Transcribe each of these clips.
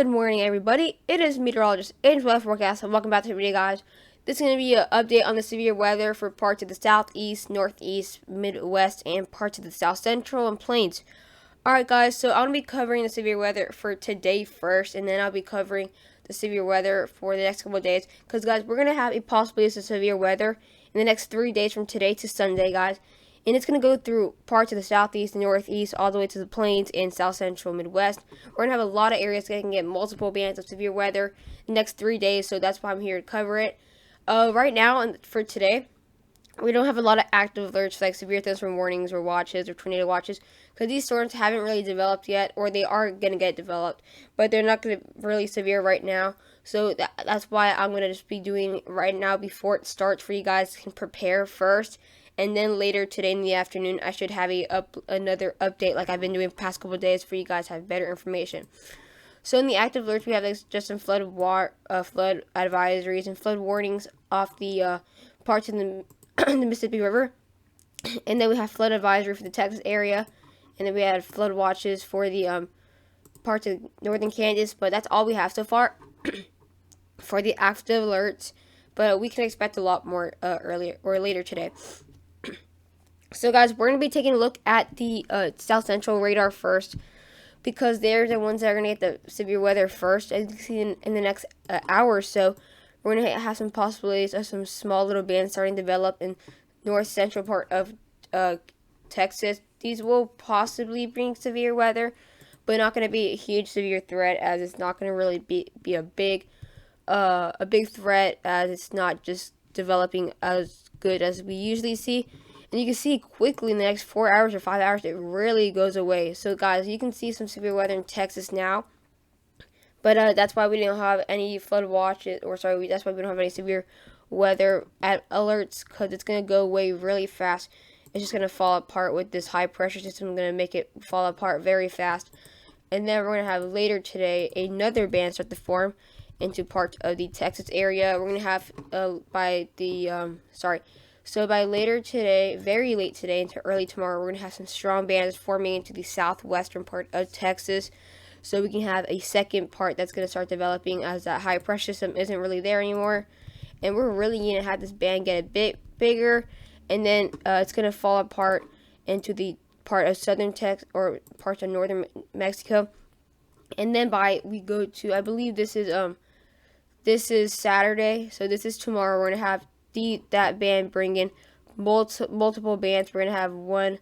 Good morning, everybody. It is meteorologist Angel Weather Forecast, and welcome back to the video, guys. This is going to be an update on the severe weather for parts of the southeast, northeast, midwest, and parts of the south central and plains. Alright, guys, so I'm going to be covering the severe weather for today first, and then I'll be covering the severe weather for the next couple of days. Because, guys, we're going to have a possibility of severe weather in the next 3 days from today to Sunday, guys. And it's going to go through parts of the southeast and northeast, all the way to the plains and south central Midwest. We're going to have a lot of areas that can get multiple bands of severe weather the next 3 days, so that's why I'm here to cover it. Right now, for today, we don't have a lot of active alerts like severe thunderstorm warnings or watches or tornado watches, because these storms haven't really developed yet, or they are going to get developed, but they're not going to be really severe right now. So that's why I'm going to just be doing right now before it starts, for you guys can prepare first. And then later today in the afternoon, I should have another update like I've been doing the past couple of days for you guys to have better information. So in the active alerts, we have just some flood advisories and flood warnings off the parts of the Mississippi River. And then we have flood advisory for the Texas area. And then we had flood watches for the parts of northern Kansas. But that's all we have so far for the active alerts. But we can expect a lot more earlier or later today. So, guys, we're going to be taking a look at the South Central radar first, because they're the ones that are going to get the severe weather first. As you can see in the next hour or so, we're going to have some possibilities of some small little bands starting to develop in north central part of Texas. These will possibly bring severe weather, but not going to be a huge severe threat, as it's not going to really be a big threat, as it's not just developing as good as we usually see. And you can see quickly in the next 4 hours or 5 hours, it really goes away. So, guys, you can see some severe weather in Texas now. But that's why we didn't have any flood watches, that's why we don't have any severe weather alerts, because it's going to go away really fast. It's just going to fall apart with this high pressure system. Going to make it fall apart very fast. And then we're going to have later today another band start to form into parts of the Texas area. We're going to have So by later today, very late today into early tomorrow, we're going to have some strong bands forming into the southwestern part of Texas. So we can have a second part that's going to start developing, as that high pressure system isn't really there anymore. And we're really going to have this band get a bit bigger. And then it's going to fall apart into the part of southern Texas or parts of northern Mexico. And then we go to, I believe this is Saturday. So this is tomorrow. We're going to have that band bring in multiple bands. We're going to have 1,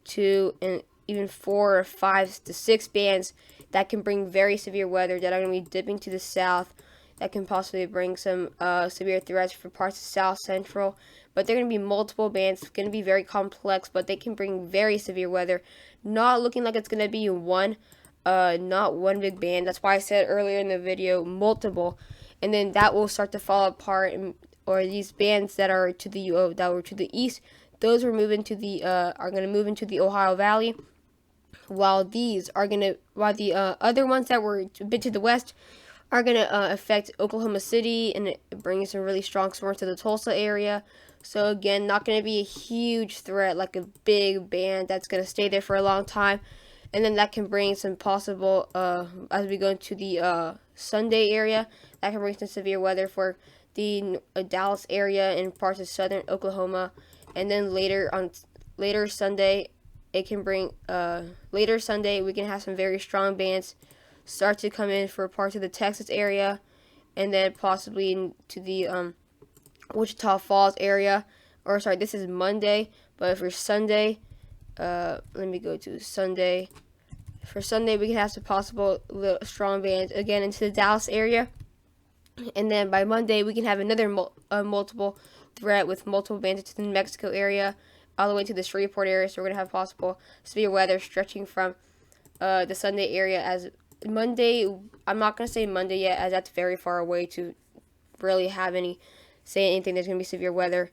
2, and even 4 or 5 to 6 bands that can bring very severe weather that are going to be dipping to the south, that can possibly bring some severe threats for parts of South Central. But they're going to be multiple bands. It's going to be very complex, but they can bring very severe weather. Not looking like it's going to be not one big band. That's why I said earlier in the video, multiple. And then that will start to fall apart, or these bands that were to the east, those are going to move into the Ohio Valley, while the other ones that were a bit to the west are going to affect Oklahoma City and bring some really strong storms to the Tulsa area. So again, not going to be a huge threat like a big band that's going to stay there for a long time. And then that can bring some possible, as we go into the Sunday area, that can bring some severe weather for the Dallas area and parts of southern Oklahoma. And then later Sunday, it can bring later Sunday we can have some very strong bands start to come in for parts of the Texas area, and then possibly into the Wichita Falls area. This is Monday, but for Sunday, let me go to Sunday. For Sunday, we can have some possible strong bands again into the Dallas area. And then by Monday, we can have another multiple threat with multiple bands to the New Mexico area, all the way to the Shreveport area. So we're going to have possible severe weather stretching from the Sunday area. As Monday, I'm not going to say Monday yet, as that's very far away to really say anything there's going to be severe weather.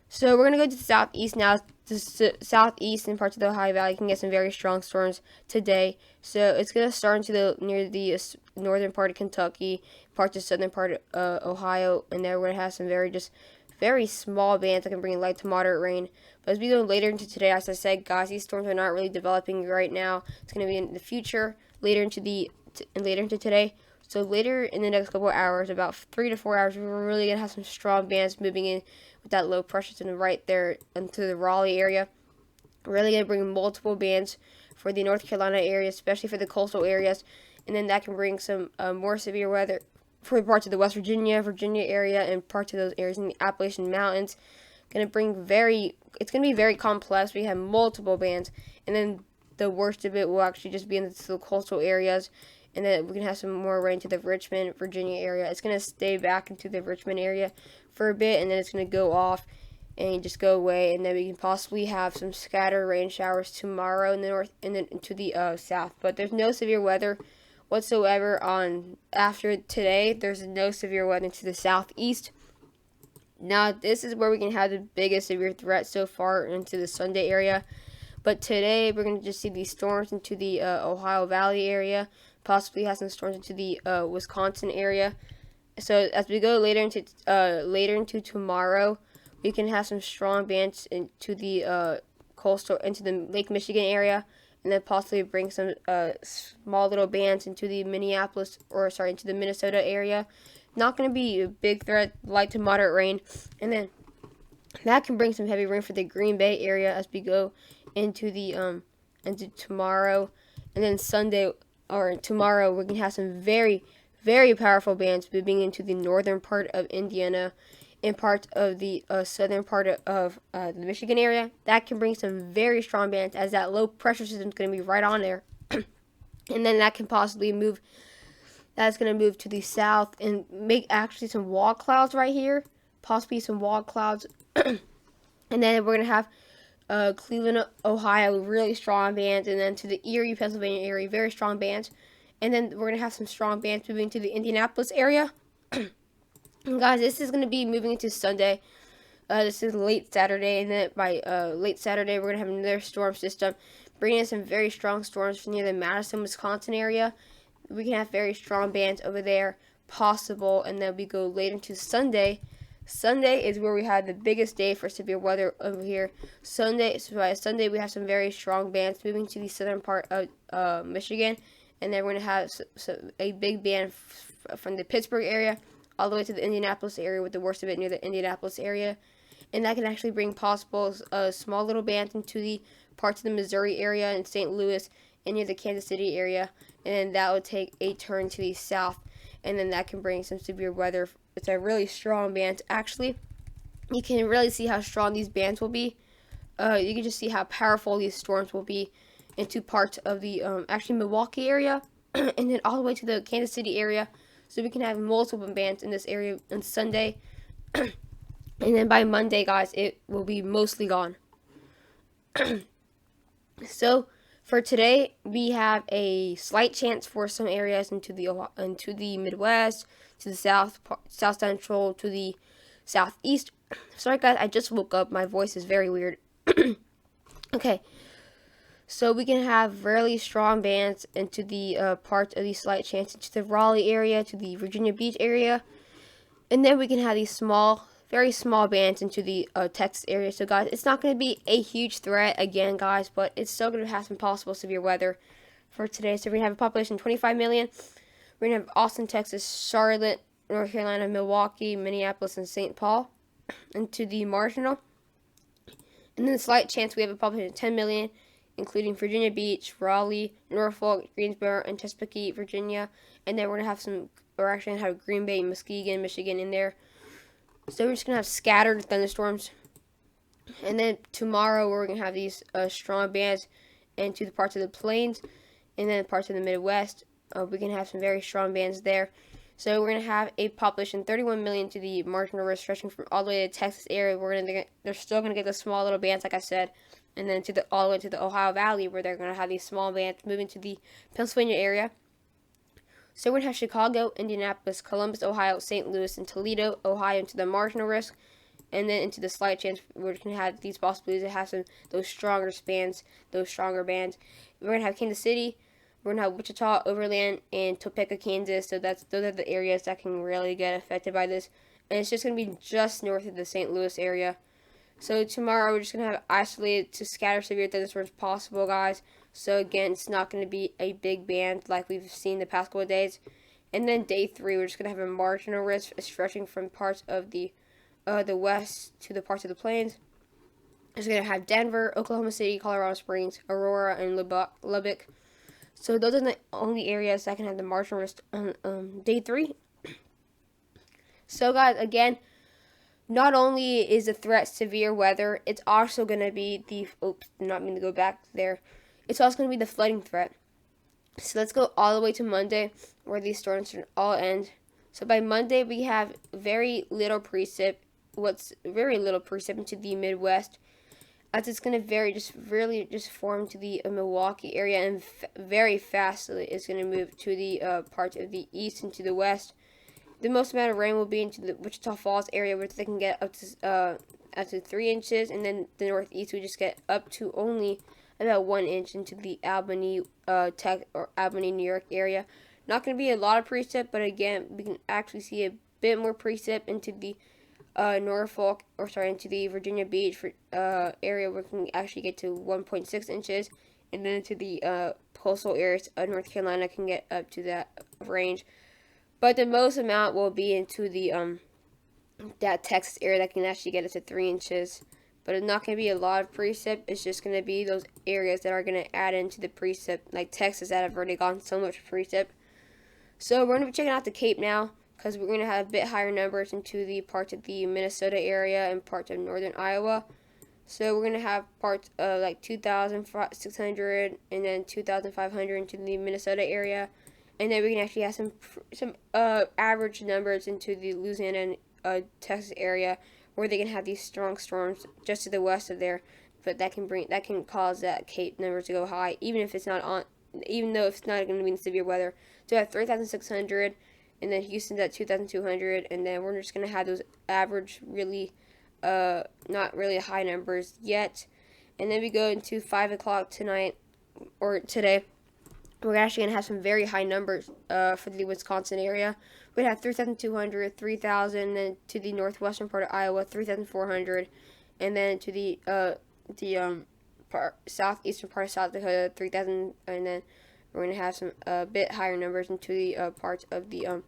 So we're going to go to the southeast now. The southeast and parts of the Ohio Valley can get some very strong storms today. So it's going to start near the northern part of Kentucky, parts of southern part of Ohio, and then we're going to have some very small bands that can bring light to moderate rain. But as we go later into today, as I said, guys, these storms are not really developing right now. It's going to be in the future, later into the later into today. So later in the next couple of hours, about 3 to 4 hours, we're really going to have some strong bands moving in with that low pressure to the right there into the Raleigh area. We're really going to bring multiple bands for the North Carolina area, especially for the coastal areas. And then that can bring some more severe weather for parts of the West Virginia area, and parts of those areas in the Appalachian Mountains. It's going to be very complex. We have multiple bands, and then the worst of it will actually just be in the coastal areas, and then we can have some more rain to the Richmond, Virginia area. It's going to stay back into the Richmond area for a bit, and then it's going to go off and just go away, and then we can possibly have some scattered rain showers tomorrow in the north and then into the south. But there's no severe weather whatsoever on after today. There's no severe weather to the southeast. Now this is where we can have the biggest severe threat so far into the Sunday area. But today we're going to just see these storms into the Ohio Valley area, possibly have some storms into the Wisconsin area. So as we go later into tomorrow, we can have some strong bands into the into the Lake Michigan area, and then possibly bring some small little bands into the into the Minnesota area. Not going to be a big threat, light to moderate rain, and then that can bring some heavy rain for the Green Bay area as we go into the into tomorrow, and then tomorrow we can have some very, very powerful bands moving into the northern part of Indiana and part of the southern part of the Michigan area. That can bring some very strong bands, as that low pressure system is going to be right on there. And then that can possibly move. That's going to move to the south and make actually some wall clouds right here. Possibly some wall clouds. And then we're going to have Cleveland, Ohio, really strong bands. And then to the Erie, Pennsylvania area, very strong bands. And then we're going to have some strong bands moving to the Indianapolis area. And guys, this is going to be moving into Sunday. This is late Saturday, and then by late Saturday, we're going to have another storm system, bringing in some very strong storms near the Madison, Wisconsin area. We can have very strong bands over there, possible, and then we go late into Sunday. Sunday is where we have the biggest day for severe weather over here. Sunday, by Sunday, we have some very strong bands moving to the southern part of Michigan, and then we're going to have a big band from the Pittsburgh area all the way to the Indianapolis area, with the worst of it near the Indianapolis area. And that can actually bring possible small little bands into the parts of the Missouri area and St. Louis and near the Kansas City area. And then that would take a turn to the south. And then that can bring some severe weather. It's a really strong band. Actually, you can really see how strong these bands will be. You can just see how powerful these storms will be into parts of the actually Milwaukee area and then all the way to the Kansas City area. So we can have multiple bands in this area on Sunday. And then by Monday, guys, it will be mostly gone. So for today, we have a slight chance for some areas into the Midwest, to the south central, to the southeast. Sorry, guys, I just woke up. My voice is very weird. Okay. So we can have really strong bands into the parts of the slight chance into the Raleigh area, to the Virginia Beach area. And then we can have these very small bands into the Texas area. So guys, it's not going to be a huge threat again, guys, but it's still going to have some possible severe weather for today. So we're going to have a population of 25 million. We're going to have Austin, Texas, Charlotte, North Carolina, Milwaukee, Minneapolis, and St. Paul into the marginal. And then the slight chance we have a population of 10 million. Including Virginia Beach, Raleigh, Norfolk, Greensboro, and Chesapeake, Virginia. And then we're actually going to have Green Bay, Muskegon, Michigan in there. So we're just going to have scattered thunderstorms. And then tomorrow we're going to have these strong bands into the parts of the plains and then parts of the Midwest. We can have some very strong bands there. So we're going to have a population 31 million to the marginal risk, stretching from all the way to the Texas area. They're still going to get the small little bands, like I said. And then all the way to the Ohio Valley, where they're going to have these small bands moving to the Pennsylvania area. So we're going to have Chicago, Indianapolis, Columbus, Ohio, St. Louis, and Toledo, Ohio into the marginal risk. And then into the slight chance, we're going to have these possibilities to have those stronger bands. We're going to have Kansas City. We're going to have Wichita, Overland, and Topeka, Kansas. So those are the areas that can really get affected by this. And it's just going to be just north of the St. Louis area. So tomorrow we're just going to have isolated to scatter severe thunderstorms possible, guys. So again, it's not going to be a big band like we've seen the past couple of days. And then day 3, we're just going to have a marginal risk stretching from parts of the west to the parts of the plains. It's going to have Denver, Oklahoma City, Colorado Springs, Aurora, and Lubbock. So those are the only areas that can have the marginal risk on day 3. So guys, again, not only is the threat severe weather, it's also going to be the, oops, did not mean to go back there. It's also going to be the flooding threat. So let's go all the way to Monday, where these storms all end. So by Monday, we have very little precip. What's very little precip into the Midwest, as it's going to really form to the Milwaukee area, and very fastly it's going to move to the parts of the east and to the west. The most amount of rain will be into the Wichita Falls area, which they can get up to 3 inches, and then the northeast we just get up to only about 1 inch into the Albany, Albany, New York area. Not going to be a lot of precip, but again, we can actually see a bit more precip into the into the Virginia Beach area, where we can actually get to 1.6 inches, and then into the coastal areas of North Carolina can get up to that range. But the most amount will be into the that Texas area that can actually get us to 3 inches. But it's not going to be a lot of precip. It's just going to be those areas that are going to add into the precip, like Texas, that have already gotten so much precip. So we're going to be checking out the Cape now, because we're going to have a bit higher numbers into the parts of the Minnesota area and parts of northern Iowa. So we're going to have parts of like 2,600 and then 2,500 into the Minnesota area. And then we can actually have some average numbers into the Louisiana and Texas area, where they can have these strong storms just to the west of there. But that can cause that Cape numbers to go high, even though it's not going to be in severe weather. So at 3,600, and then Houston's at 2,200, and then we're just going to have those average, really, not really high numbers yet. And then we go into 5 o'clock tonight, or today. We're actually going to have some very high numbers for the Wisconsin area. We'd have 3,200, 3,000, then to the northwestern part of Iowa, 3,400, and then to the southeastern part of South Dakota, 3,000, and then we're going to have some bit higher numbers into the parts of the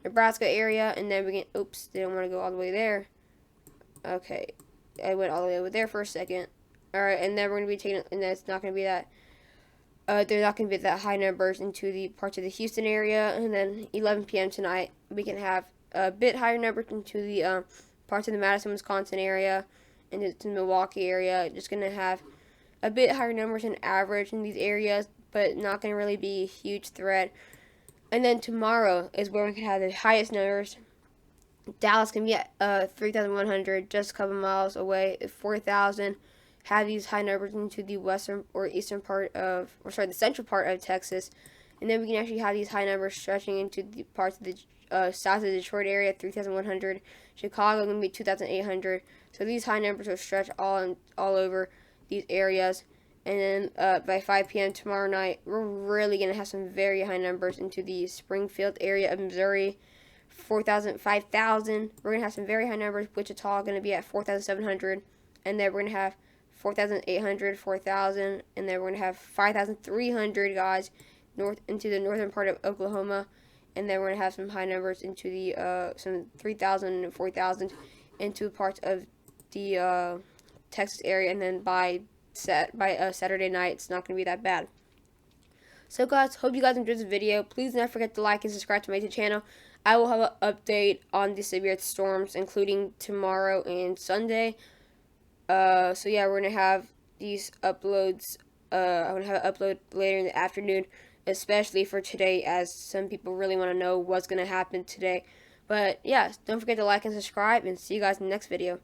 Nebraska area, and then we can, oops, didn't want to go all the way there. Okay, I went all the way over there for a second. Alright, and then we're going to be taking, and then it's not going to be that, they're not going to be that high numbers into the parts of the Houston area. And then 11 p.m. tonight, we can have a bit higher numbers into the parts of the Madison, Wisconsin area and the Milwaukee area. Just going to have a bit higher numbers in average in these areas, but not going to really be a huge threat. And then tomorrow is where we can have the highest numbers. Dallas can be at 3,100, just a couple miles away, 4,000. Have these high numbers into the western or eastern part of, the central part of Texas. And then we can actually have these high numbers stretching into the parts of the south of the Detroit area, 3,100. Chicago going to be 2,800. So these high numbers will stretch all over these areas. And then by 5 p.m. tomorrow night, we're really going to have some very high numbers into the Springfield area of Missouri, 4,000, 5,000. We're going to have some very high numbers. Wichita going to be at 4,700. And then we're going to have 4,800, 4,000, and then we're going to have 5,300 guys into the northern part of Oklahoma, and then we're going to have some high numbers into the some 3,000 and 4,000 into parts of the Texas area, and then by Saturday night, it's not going to be that bad. So guys, hope you guys enjoyed this video. Please don't forget to like and subscribe to my YouTube channel. I will have an update on the severe storms, including tomorrow and Sunday. So yeah, we're going to have these uploads, I'm going to have an upload later in the afternoon, especially for today, as some people really want to know what's going to happen today. But yeah, don't forget to like and subscribe, and see you guys in the next video.